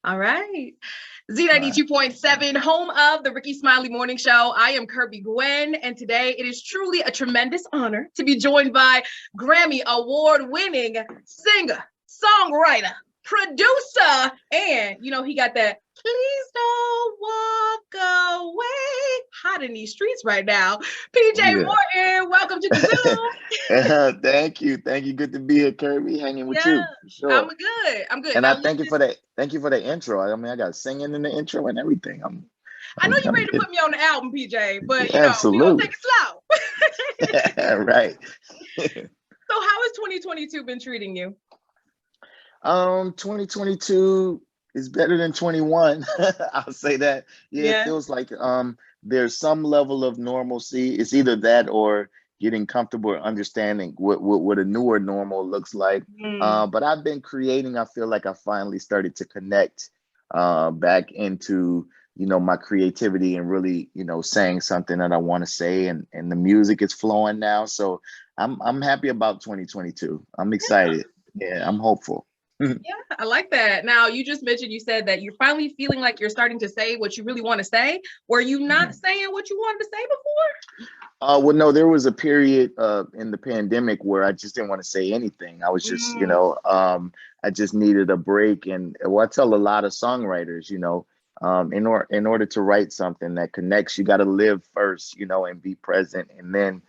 All right. All right. Z92.7, home of the Ricky Smiley Morning Show. I am Kirby Gwen, and today it is truly a tremendous honor to be joined by Grammy award-winning singer, songwriter, producer, and he got that "Please Don't Walk Away" hot in these streets right now. PJ Yeah. Morton, welcome to the Zoom. Thank you. Thank you. Good to be here, Kirby, hanging with Yeah, you. For sure. I'm good. And I Now thank you listen. for that. Thank you for the intro. I mean, I got singing in the intro and everything. I know you're I'm ready to getting put me on the album, PJ, but we gonna absolutely take it slow. right. So how has 2022 been treating you? 2022 is better than 21. I'll say that. Yeah, it Yeah. feels like there's some level of normalcy. It's either that or getting comfortable or understanding what a newer normal looks like. Mm. But I've been creating. I feel like I finally started to connect back into my creativity and really saying something that I want to say, and the music is flowing now. So I'm happy about 2022. I'm Yeah. excited. Yeah, I'm hopeful. Yeah, I like that. Now, you just mentioned, you said that you're finally feeling like you're starting to say what you really want to say. Were you not Mhm. saying what you wanted to say before? Well, no, there was a period in the pandemic where I just didn't want to say anything. I was just, Mm. I just needed a break. And I tell a lot of songwriters, in order to write something that connects, you got to live first, and be present. And then,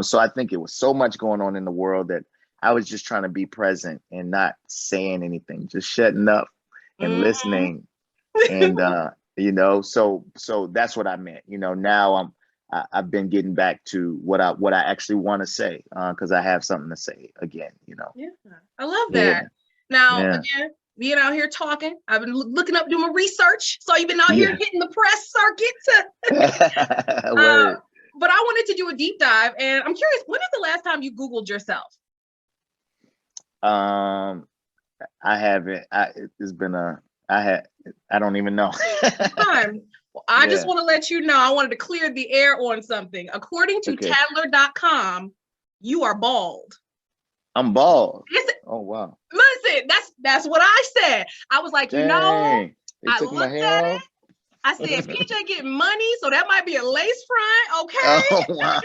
so I think it was so much going on in the world that I was just trying to be present and not saying anything, just shutting up and Mhm. listening. And so that's what I meant. Now I've been getting back to what I actually want to say, because I have something to say again. Yeah, I love Yeah, that. Now, yeah, again, being out here talking, I've been looking up, doing my research. So you've been out here yeah. hitting the press circuit. uh, Word. but I wanted to do a deep dive, and I'm curious, when is the last time you Googled yourself? Um, I haven't. It's been a. I had. I don't even know. Time. Well, I just Yeah. want to let you know, I wanted to clear the air on something. According to Okay. Tadler.com, you are bald. I'm bald. Listen, Oh wow. listen, that's what I said. I was like, Dang. They I took my looked hair at off. it. I said, PJ getting money, so that might be a lace front, Oh okay? wow.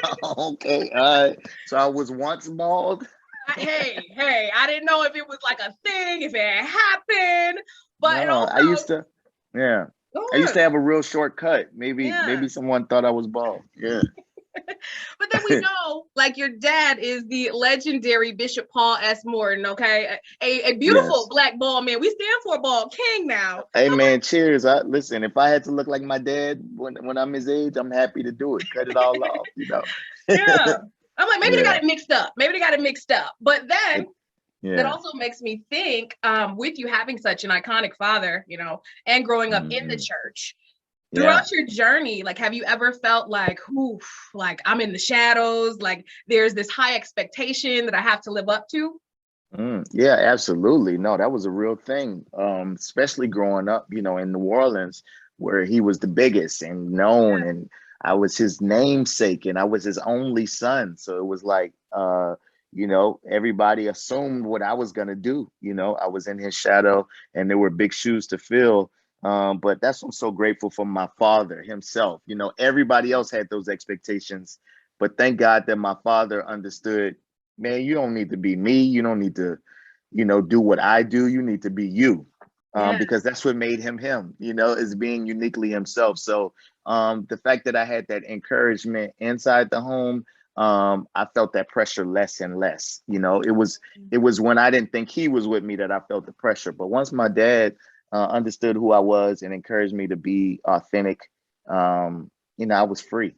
Okay. All right. So I was once bald. Hey, I didn't know if it was like a thing, if it had happened, but and No, I used also, to. Yeah. go I used to on. have a real short cut. Maybe Yeah. someone thought I was bald. Yeah. But then we know, like, your dad is the legendary Bishop Paul S. Morton, okay? A beautiful Yes. black bald man. We stand for a bald king now. Hey So man, cheers. I listen, if I had to look like my dad when I'm his age, I'm happy to do it. Cut it all off. yeah. I'm like, maybe they got Yeah. it mixed up. Maybe they got it mixed up. But then It- that yeah. also makes me think, with you having such an iconic father, and growing up in the Mhm. church, Yeah. throughout your journey, like, have you ever felt like, oof, like I'm in the shadows, like there's this high expectation that I have to live up to? Yeah, absolutely. No, that was a real thing. Especially growing up, in New Orleans, where he was the biggest and known, and I was his namesake, and I was his only son. So it was like, everybody assumed what I was gonna do. I was in his shadow, and there were big shoes to fill. But that's, I'm so grateful for my father himself. Everybody else had those expectations, but thank God that my father understood, man, you don't need to be me. You don't need to, do what I do. You need to be you. Yeah. Because that's what made him him, is being uniquely himself. So the fact that I had that encouragement inside the home, I felt that pressure less and less. It was when I didn't think he was with me that I felt the pressure. But once my dad understood who I was and encouraged me to be authentic, I was free.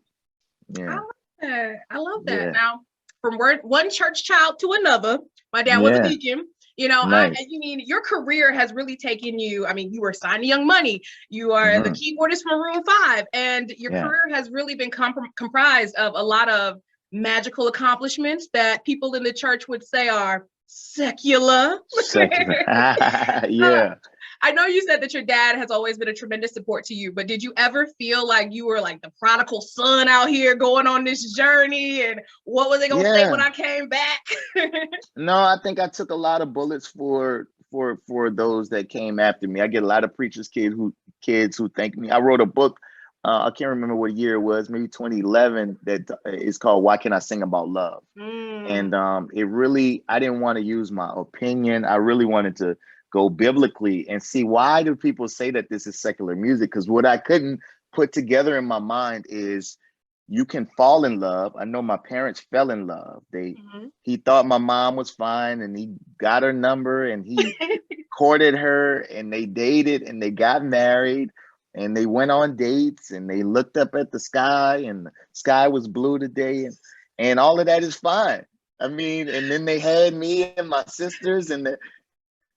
I Yeah. love that. I love that. Yeah. Now, from one church child to another, my dad was a Yeah. deacon. Nice. You mean your career has really taken you. I mean, you were signed to Young Money. You are the Hmm. keyboardist from Maroon 5, and your Yeah. career has really been comprised of a lot of magical accomplishments that people in the church would say are secular. Secular. Uh, Yeah. I know you said that your dad has always been a tremendous support to you, but did you ever feel like you were like the prodigal son out here going on this journey? And what was they gonna say when Yeah. I came back? No, I think I took a lot of bullets for for those that came after me. I get a lot of preachers kids who thank me. I wrote a book. I can't remember what year it was, maybe 2011. That is called "Why Can't I Sing About Love?" And it really, I didn't want to use my opinion. I really wanted to go biblically and see, why do people say that this is secular music? Because what I couldn't put together in my mind is, you can fall in love. I know my parents fell in love. He thought my mom was fine, and he got her number, and he courted her, and they dated, and they got married, and they went on dates, and they looked up at the sky, and the sky was blue today, and all of that is fine. I mean, and then they had me and my sisters, and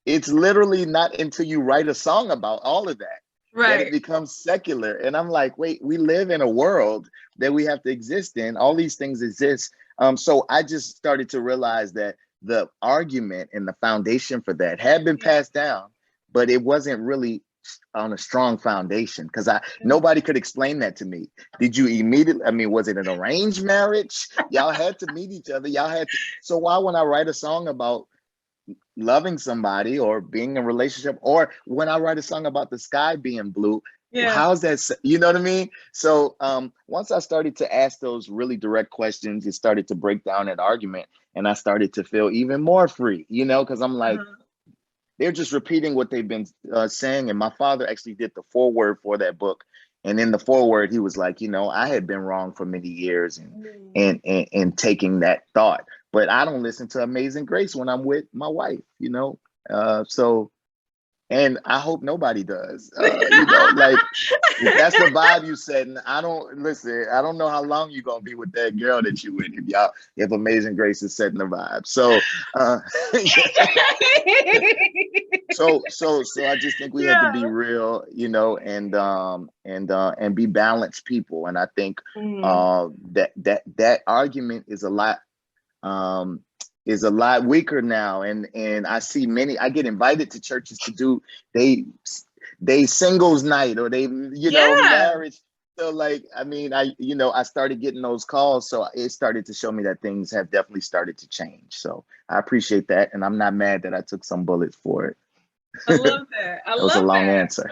it's literally not until you write a song about all of that that it becomes secular. And I'm like, wait, we live in a world that we have to exist in. All these things exist. So I just started to realize that the argument and the foundation for that had been passed down, but it wasn't really on a strong foundation, because nobody could explain that to me. Did you immediately, I mean, was it an arranged marriage? Y'all had to meet each other. So why, when I write a song about loving somebody or being in a relationship, or when I write a song about the sky being blue, how's that, you know what I mean? So once I started to ask those really direct questions, it started to break down that argument, and I started to feel even more free, because I'm like, they're just repeating what they've been saying. And my father actually did the foreword for that book. And in the foreword, he was like, I had been wrong for many years and taking that thought, but I don't listen to Amazing Grace when I'm with my wife, so, and I hope nobody does, like, if that's the vibe you said, and I don't know how long you're going to be with that girl that you with, if Amazing Grace is setting the vibe. So, so I just think we had to be real, and be balanced people. And I think that argument is a lot weaker now. And I see I get invited to churches to do they singles night, or they marriage. So like, I mean, I started getting those calls, so it started to show me that things have definitely started to change. So I appreciate that, and I'm not mad that I took some bullets for it. I love that. That was a long answer.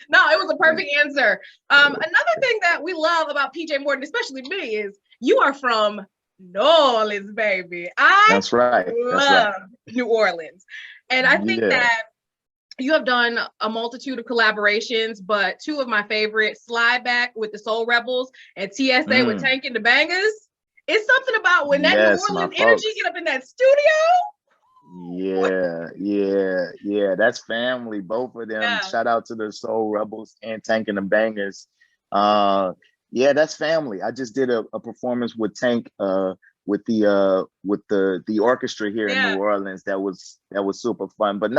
No, it was a perfect answer. Another thing that we love about PJ Morton, especially me, is you are from New Orleans, baby. That's right. Love New Orleans. And I think that you have done a multitude of collaborations, but two of my favorites, Slide Back with the Soul Rebels and TSA with Tank and the Bangers. It's something about when that New Orleans energy get up in that studio. Yeah. That's family. Both of them. Yeah. Shout out to the Soul Rebels and Tank and the Bangers. That's family. I just did a performance with Tank with the orchestra here in New Orleans. That was super fun. But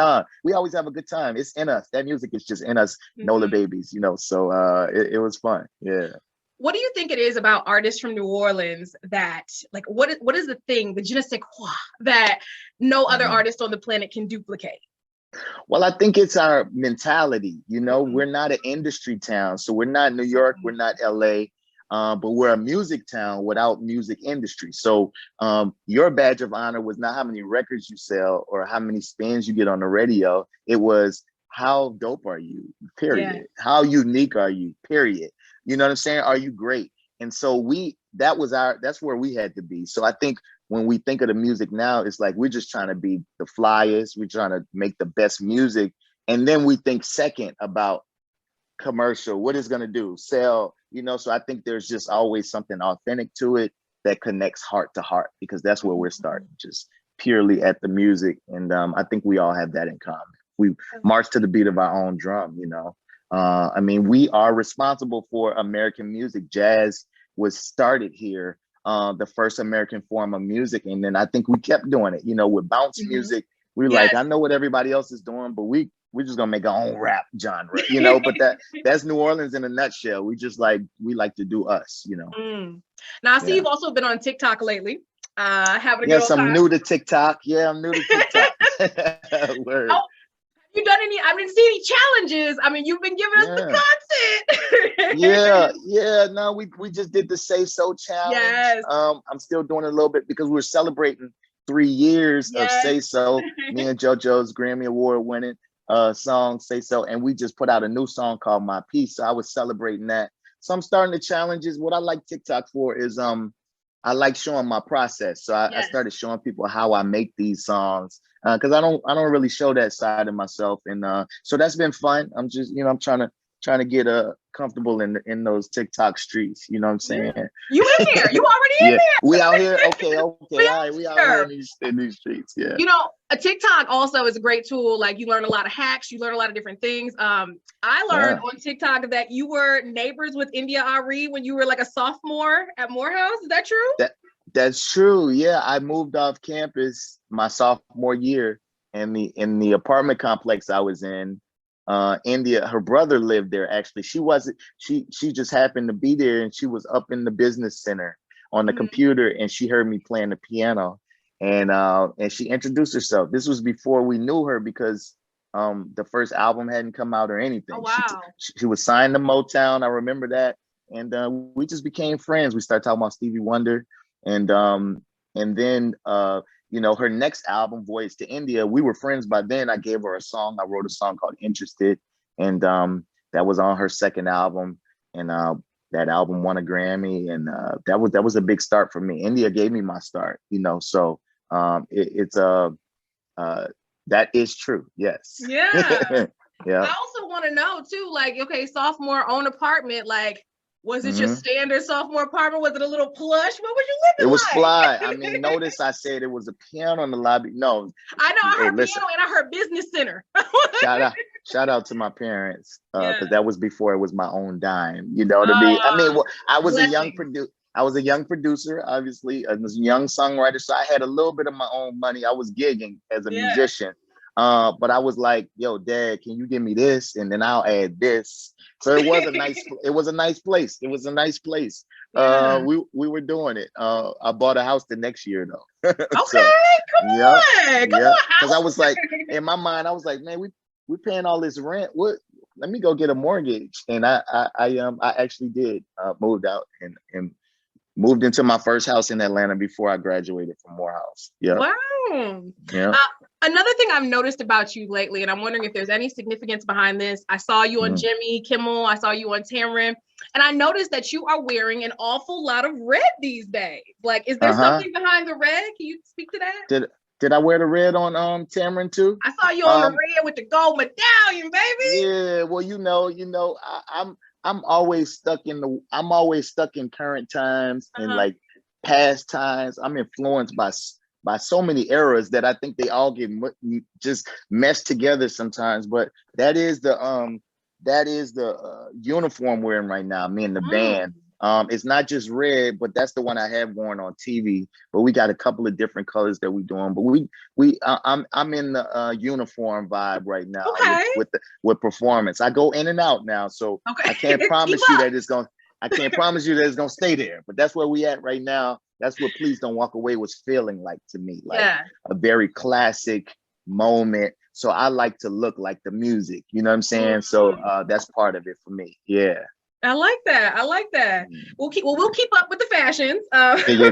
we always have a good time. It's in us. That music is just in us. Nola babies, so it was fun. Yeah. What do you think it is about artists from New Orleans that, like, what is the thing, the je ne sais quoi, that no other artist on the planet can duplicate? Well, I think it's our mentality. We're not an industry town. So we're not New York, we're not LA, but we're a music town without music industry. So your badge of honor was not how many records you sell or how many spins you get on the radio. It was, how dope are you, period. Yeah. How unique are you, period. You know what I'm saying? Are you great? And so that's where we had to be. So I think when we think of the music now, it's like, we're just trying to be the flyest. We're trying to make the best music. And then we think second about commercial, what it's going to do, sell, so I think there's just always something authentic to it that connects heart to heart, because that's where we're starting, just purely at the music. And I think we all have that in common. We march to the beat of our own drum, I mean, we are responsible for American music. Jazz was started here, the first American form of music. And then I think we kept doing it, with bounce music. We were like, I know what everybody else is doing, but we're just gonna make our own rap genre, but that's New Orleans in a nutshell. We like to do us, Now I see you've also been on TikTok lately. Having a good old time. I'm new to TikTok. Yeah, I'm new to TikTok. Word. Oh, you done any? I didn't see any challenges. I mean, you've been giving us the content. No, we just did the Say So challenge. Yes. I'm still doing it a little bit because we're celebrating 3 years of Yes. Say So. Me and JoJo's Grammy Award winning song Say So, and we just put out a new song called My Peace. So I was celebrating that. So I'm starting the challenges. What I like TikTok for is I like showing my process. So I Yes. started showing people how I make these songs because I don't really show that side of myself, and so that's been fun. I'm just I'm trying to get comfortable in those TikTok streets. You know what I'm saying? You in there? You already in Yeah, there? we out here. Okay, all We right, we out here in these streets. Yeah. You know, a TikTok also is a great tool. Like, you learn a lot of hacks, you learn a lot of different things. I learned on TikTok that you were neighbors with India Ari when you were like a sophomore at Morehouse. Is that true? That's true. Yeah, I moved off campus my sophomore year, and in the apartment complex I was in. India, her brother lived there. Actually, she just happened to be there, and she was up in the business center on the computer, and she heard me playing the piano, and she introduced herself. This was before we knew her because the first album hadn't come out or anything. Oh, wow. She was signed to Motown. I remember that, and we just became friends. We started talking about Stevie Wonder, and then her next album, Voyage to India, we were friends by then. I gave her a song. I wrote a song called Interested, and that was on her second album, and that album won a Grammy, and that was a big start for me. India gave me my start, so that is true. Yes. Yeah. Yeah. I also want to know too, like, okay, sophomore own apartment, like, was it your standard sophomore apartment? Was it a little plush? What was you living like? It was fly. I mean, notice I said it was a piano in the lobby. No, I know. I heard piano and I heard business center. Shout out to my parents because that was before it was my own dime. You know what I mean? I was a young producer. I was a young producer, obviously, a young songwriter. So I had a little bit of my own money. I was gigging as a musician. But I was like, yo, Dad, can you give me this? And then I'll add this. So it was a nice place. It was a nice place. Yeah. We were doing it. I bought a house the next year though. Okay, come on. Because I was like, in my mind, I was like, man, we paying all this rent. What? Let me go get a mortgage. And I actually did moved out and moved into my first house in Atlanta before I graduated from Morehouse. Yeah. Wow. Yeah. Another thing I've noticed about you lately, and I'm wondering if there's any significance behind this. I saw you on Jimmy Kimmel. I saw you on Tamron. And I noticed that you are wearing an awful lot of red these days. Like, is there something behind the red? Can you speak to that? Did I wear the red on Tamron too? I saw you on the red with the gold medallion, baby. Yeah, well, I'm always stuck in current times and like past times. I'm influenced by so many eras that I think they all get just meshed together sometimes. But that is the uniform we're in right now. Me and the band. It's not just red, but that's the one I have worn on TV. But we got a couple of different colors that we're doing. But I'm in the uniform vibe right now with performance. I go in and out now, so I can't promise you that it's gonna stay there. But that's where we at right now. That's what Please Don't Walk Away was feeling like to me, like a very classic moment. So I like to look like the music, you know what I'm saying? So that's part of it for me. Yeah. I like that. We'll keep up with the fashions.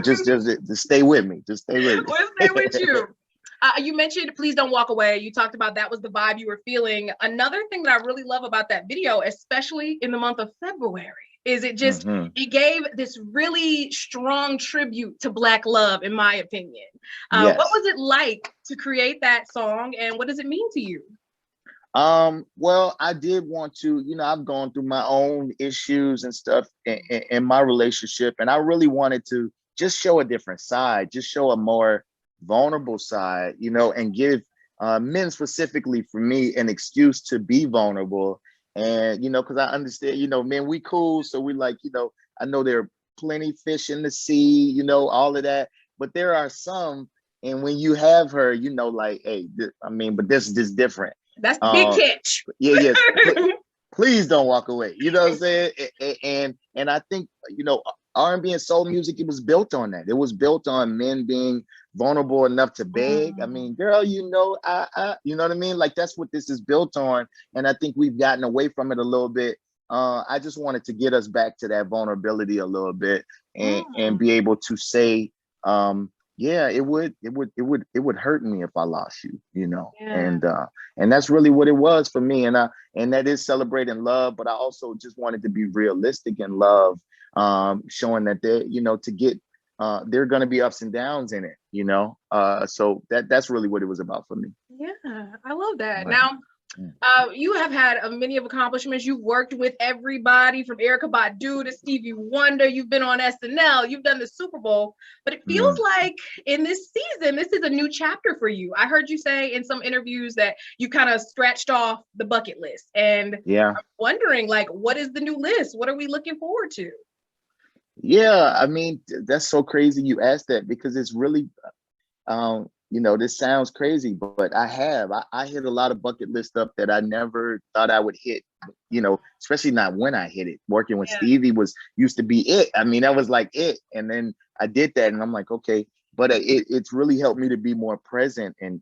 Just stay with me. Just stay with me. We'll stay with you. You mentioned Please Don't Walk Away. You talked about that was the vibe you were feeling. Another thing that I really love about that video, especially in the month of February, is it just it gave this really strong tribute to Black love, in my opinion. What was it like to create that song, and what does it mean to you? Well, I did want to, I've gone through my own issues and stuff in my relationship, and I really wanted to just show a different side, just show a more vulnerable side, and give men specifically for me an excuse to be vulnerable. And, because I understand, men, we cool. So we like, I know there are plenty fish in the sea, all of that, but there are some, and when you have her, like, hey, but this is different. That's the big catch. Yes. Please don't walk away. You know what I'm saying? And I think, R&B and soul music, it was built on that. It was built on men being vulnerable enough to beg. I mean, girl, I you know what I mean? Like, that's what this is built on. And I think we've gotten away from it a little bit. I just wanted to get us back to that vulnerability a little bit and be able to say, yeah, it would hurt me if I lost you, you know. Yeah. And that's really what it was for me. And that is celebrating love, but I also just wanted to be realistic in love, showing that they, you know, to get there are gonna be ups and downs in it, you know. So that's really what it was about for me. Yeah, I love that. Right. Now, Yeah. you have had many of accomplishments. You've worked with everybody from Erica Badu to Stevie Wonder. You've been on SNL. You've done the Super Bowl. But it feels Mhm. like in this season, this is a new chapter for you. I heard you say in some interviews that you kind of scratched off the bucket list. And Yeah. I'm wondering, like, what is the new list? What are we looking forward to? Yeah. I mean, that's so crazy you asked that because it's really you know, this sounds crazy, but I hit a lot of bucket list stuff that I never thought I would hit, you know, especially not when I hit it. Working with Yeah. Stevie was used to be it. I mean, that was like it. And then I did that and I'm like, okay, but it's really helped me to be more present and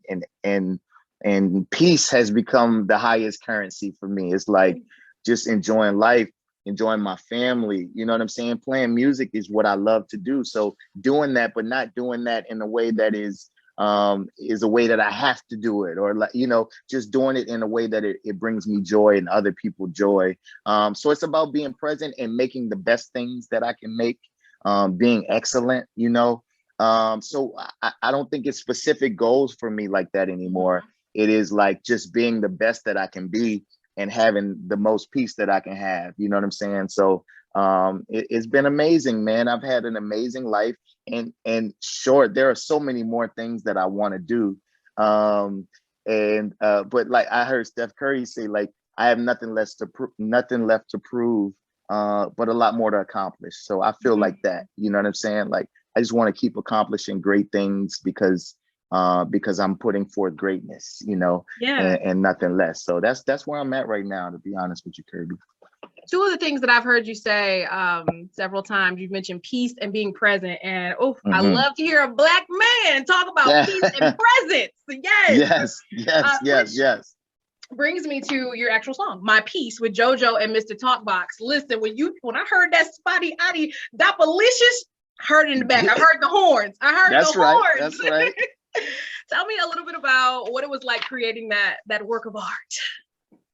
peace has become the highest currency for me. It's like just enjoying life, enjoying my family, you know what I'm saying? Playing music is what I love to do. So doing that, but not doing that in a way that is a way that I have to do it, or like, you know, just doing it in a way that it brings me joy and other people joy. So it's about being present and making the best things that I can make, being excellent, you know. So I don't think it's specific goals for me like that anymore. It is like just being the best that I can be and having the most peace that I can have. You know what I'm saying? So it's been amazing, man. I've had an amazing life, and sure, there are so many more things that I want to do. And but like I heard Steph Curry say, like I have nothing left to prove, but a lot more to accomplish. So I feel like that. You know what I'm saying? Like I just want to keep accomplishing great things because I'm putting forth greatness, you know, Yeah. and nothing less. So that's where I'm at right now, to be honest with you, Kirby. Two of the things that I've heard you say several times, you've mentioned peace and being present. And oh, I Hmm. love to hear a Black man talk about Yeah. peace and presence. Yes. Yes, yes, Which yes, yes. brings me to your actual song, My Peace with JoJo and Mr. Talkbox. Listen, when I heard that Spotty Addy Dopalicious, heard it in the back. I heard the horns. I heard the That's right. horns. That's right. Tell me a little bit about what it was like creating that work of art.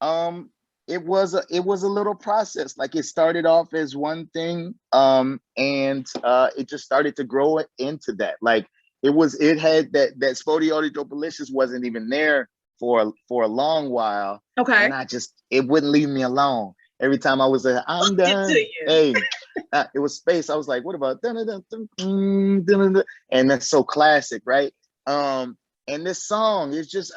Um, it was a little process. Like it started off as one thing, and it just started to grow into that. Like it had that Spodio Delicious wasn't even there for a long while, Okay. and it wouldn't leave me alone. Every time I was like, I'm Hooked it to done. you. Hey, it was space. I was like, what about dun, dun, dun, dun, dun, dun, dun, and that's so classic, right? And this song is just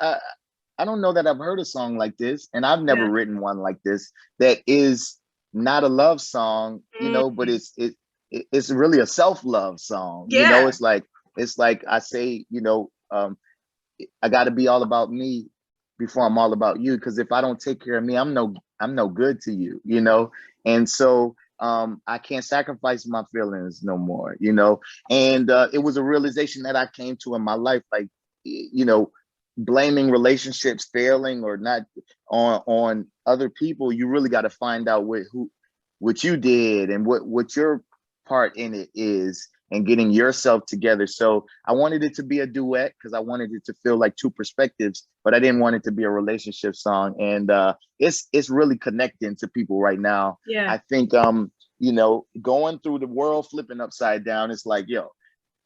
I don't know that I've heard a song like this, and I've never Yeah. written one like this that is not a love song, you know, but Mm. it's really a self-love song. You know, Yeah. it's like I say, you know, I got to be all about me before I'm all about you, because if I don't take care of me, I'm no good to you, you know. And so I can't sacrifice my feelings no more, you know. And it was a realization that I came to in my life, like, you know, blaming relationships failing or not on other people. You really got to find out what you did and what your part in it is, and getting yourself together. So I wanted it to be a duet because I wanted it to feel like two perspectives, but I didn't want it to be a relationship song. And it's really connecting to people right now. Yeah. I think you know, going through the world flipping upside down, it's like, yo,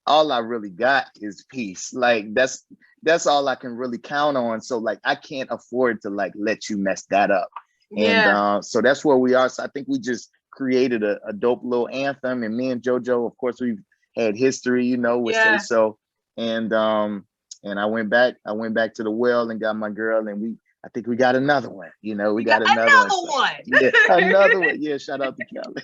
all I really got is peace. Like that's all I can really count on. So like I can't afford to like let you mess that up. And Yeah. so that's where we are. So I think we just created a dope little anthem. And me and JoJo, of course, we've had history, you know, with Say Yeah. So. And I went back to the well and got my girl, and I think we got another one. You know, we We got got another one. another So one. yeah, another one. Yeah, shout out to Kelly.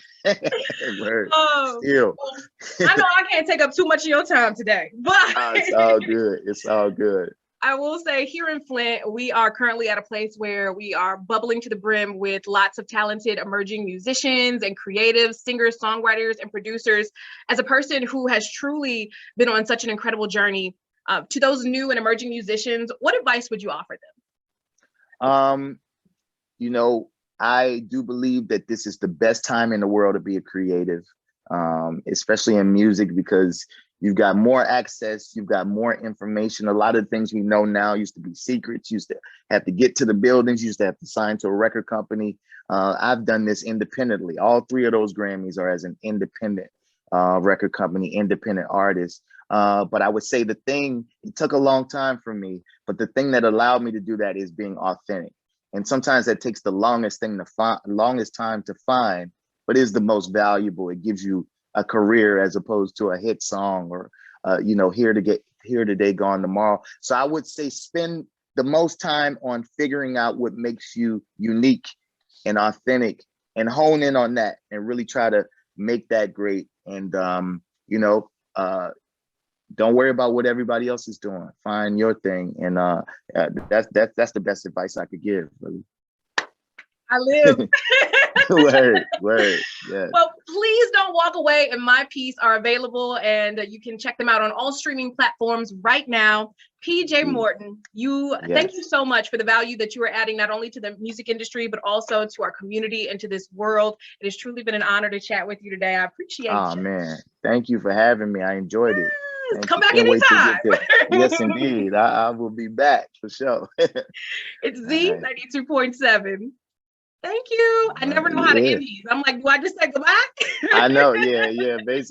Word. Oh, Still. well, I know I can't take up too much of your time today, but It's all good. It's all good. I will say here in Flint, we are currently at a place where we are bubbling to the brim with lots of talented emerging musicians and creatives, singers, songwriters, and producers. As a person who has truly been on such an incredible journey, to those new and emerging musicians, what advice would you offer them? Um, you know, I do believe that this is the best time in the world to be a creative, especially in music, because You've got more access. You've got more information. A lot of things we know now used to be secrets. Used to have to get to the buildings. Used to have to sign to a record company. I've done this independently. All three of those Grammys are as an independent record company, independent artist. But I would say it took a long time for me, but the thing that allowed me to do that is being authentic. And sometimes that takes the longest time to find, but is the most valuable. It gives you a career as opposed to a hit song or, here today, gone tomorrow. So I would say spend the most time on figuring out what makes you unique and authentic and hone in on that and really try to make that great. And, don't worry about what everybody else is doing. Find your thing. And that's the best advice I could give. Really. I live. Word. Yes. Well, please don't walk away. And My Piece are available, and you can check them out on all streaming platforms right now. PJ Morton, thank you so much for the value that you are adding, not only to the music industry, but also to our community and to this world. It has truly been an honor to chat with you today. I appreciate you. Oh, man. Thank you for having me. I enjoyed it. Come back anytime. Yes, indeed. I will be back for sure. It's Z92.7. Thank you. I never know how to end these. I'm like, do I just say goodbye? I know. Yeah. Basically.